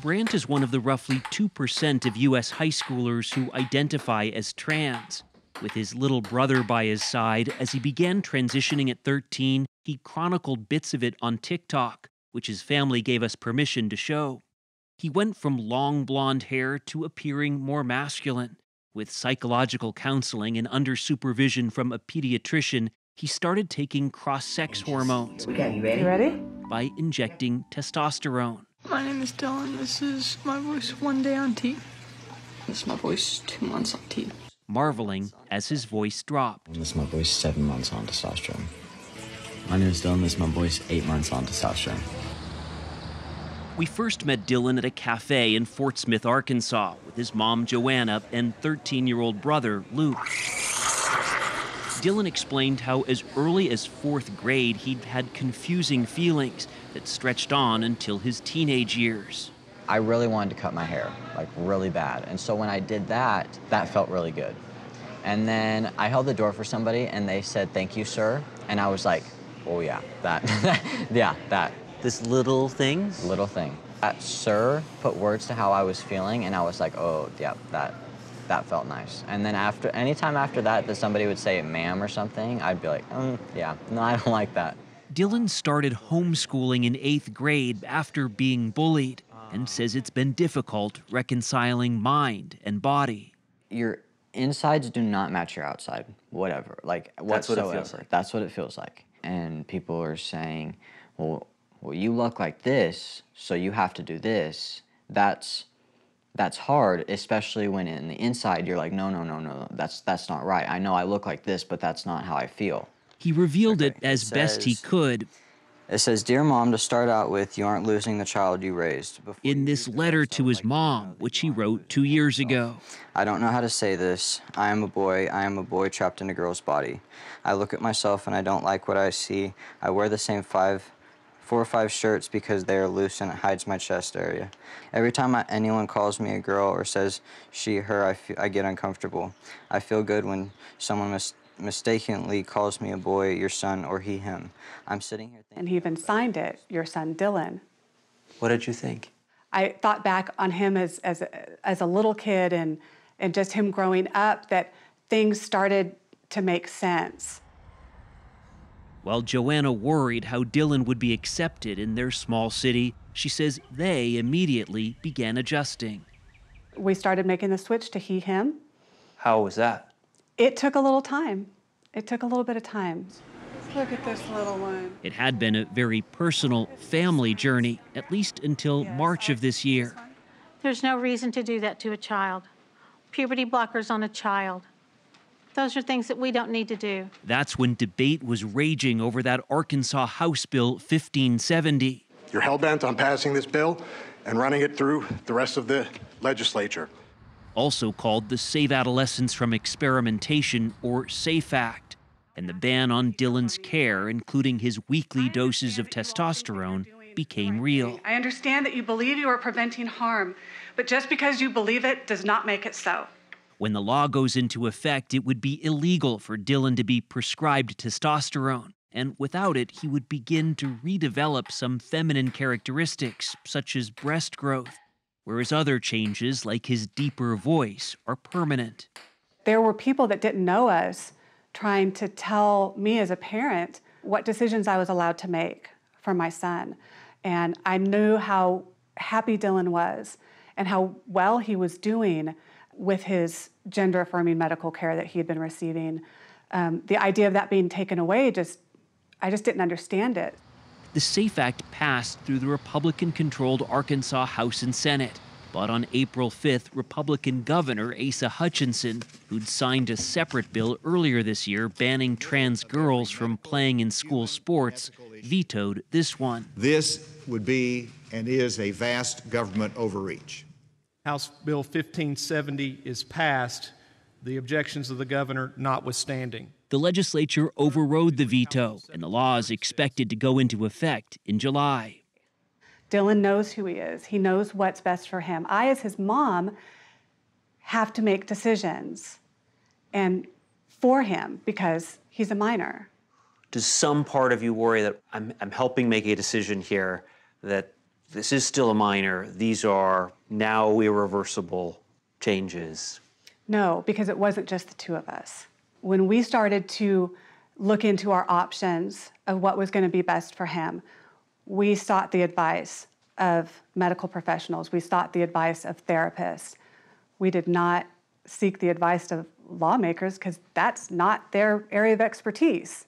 Brandt is one of the roughly 2% of U.S. high schoolers who identify as trans. With his little brother by his side, as he began transitioning at 13, he chronicled bits of it on TikTok, which his family gave us permission to show. He went from long blonde hair to appearing more masculine. With psychological counseling and under supervision from a pediatrician, he started taking cross-sex hormones. Okay, you ready? By injecting testosterone. My name is Dylan. This is my voice 1 day on T. This is my voice 2 months on T. Marveling as his voice dropped. This is my voice 7 months on testosterone. My name is Dylan. This is my voice 8 months on testosterone. We first met Dylan at a cafe in Fort Smith, Arkansas, with his mom, Joanna, and 13-year-old brother, Luke. Dylan explained how as early as 4th grade, he'd had confusing feelings that stretched on until his teenage years. I really wanted to cut my hair, like really bad. And so when I did that, that felt really good. And then I held the door for somebody and they said, "Thank you, sir." And I was like, oh yeah, that, yeah, that. This little thing? Little thing. That sir put words to how I was feeling and I was like, oh yeah, that felt nice. And then anytime after that somebody would say ma'am or something, I'd be like, yeah, no, I don't like that. Dylan started homeschooling in 8th grade after being bullied and says it's been difficult reconciling mind and body. Your insides do not match your outside, whatever, like whatsoever. That's what it feels like. That's what it feels like. And people are saying, well, you look like this, so you have to do this. That's hard, especially when in the inside you're like, no, that's not right. I know I look like this, but that's not how I feel. He revealed it as best he could. It says, "Dear Mom," to start out with, "you aren't losing the child you raised." In this letter to his mom, which he wrote 2 years ago. I don't know how to say this. I am a boy trapped in a girl's body. I look at myself and I don't like what I see. I wear the same 4 or 5 shirts because they are loose and it hides my chest area. Every time anyone calls me a girl or says she, her, I get uncomfortable. I feel good when someone mistakenly calls me a boy, your son, or he, him. I'm sitting here thinking... And he even signed it, your son, Dylan. What did you think? I thought back on him as a little kid and just him growing up, that things started to make sense. While Joanna worried how Dylan would be accepted in their small city, she says they immediately began adjusting. We started making the switch to he, him. How was that? It took a little time. It took a little bit of time. Look at this little one. It had been a very personal family journey, at least until March of this year. There's no reason to do that to a child. Puberty blockers on a child. Those are things that we don't need to do. That's when debate was raging over that Arkansas House Bill 1570. You're hell-bent on passing this bill and running it through the rest of the legislature. Also called the Save Adolescents from Experimentation, or SAFE Act, and the ban on Dylan's care, including his weekly doses of testosterone, became real. I understand that you believe you are preventing harm, but just because you believe it does not make it so. When the law goes into effect, it would be illegal for Dylan to be prescribed testosterone, and without it, he would begin to redevelop some feminine characteristics, such as breast growth, whereas other changes, like his deeper voice, are permanent. There were people that didn't know us trying to tell me as a parent what decisions I was allowed to make for my son. And I knew how happy Dylan was and how well he was doing with his gender-affirming medical care that he had been receiving. The idea of that being taken away, I just didn't understand it. The SAFE Act passed through the Republican-controlled Arkansas House and Senate. But on April 5th, Republican Governor Asa Hutchinson, who'd signed a separate bill earlier this year banning trans girls from playing in school sports, vetoed this one. This would be and is a vast government overreach. House Bill 1570 is passed, the objections of the governor notwithstanding. The legislature overrode the veto, and the law is expected to go into effect in July. Dylan knows who he is. He knows what's best for him. I, as his mom, have to make decisions and for him because he's a minor. Does some part of you worry that I'm helping make a decision here that this is still a minor, these are now irreversible changes? No, because it wasn't just the two of us. When we started to look into our options of what was going to be best for him, we sought the advice of medical professionals. We sought the advice of therapists. We did not seek the advice of lawmakers because that's not their area of expertise.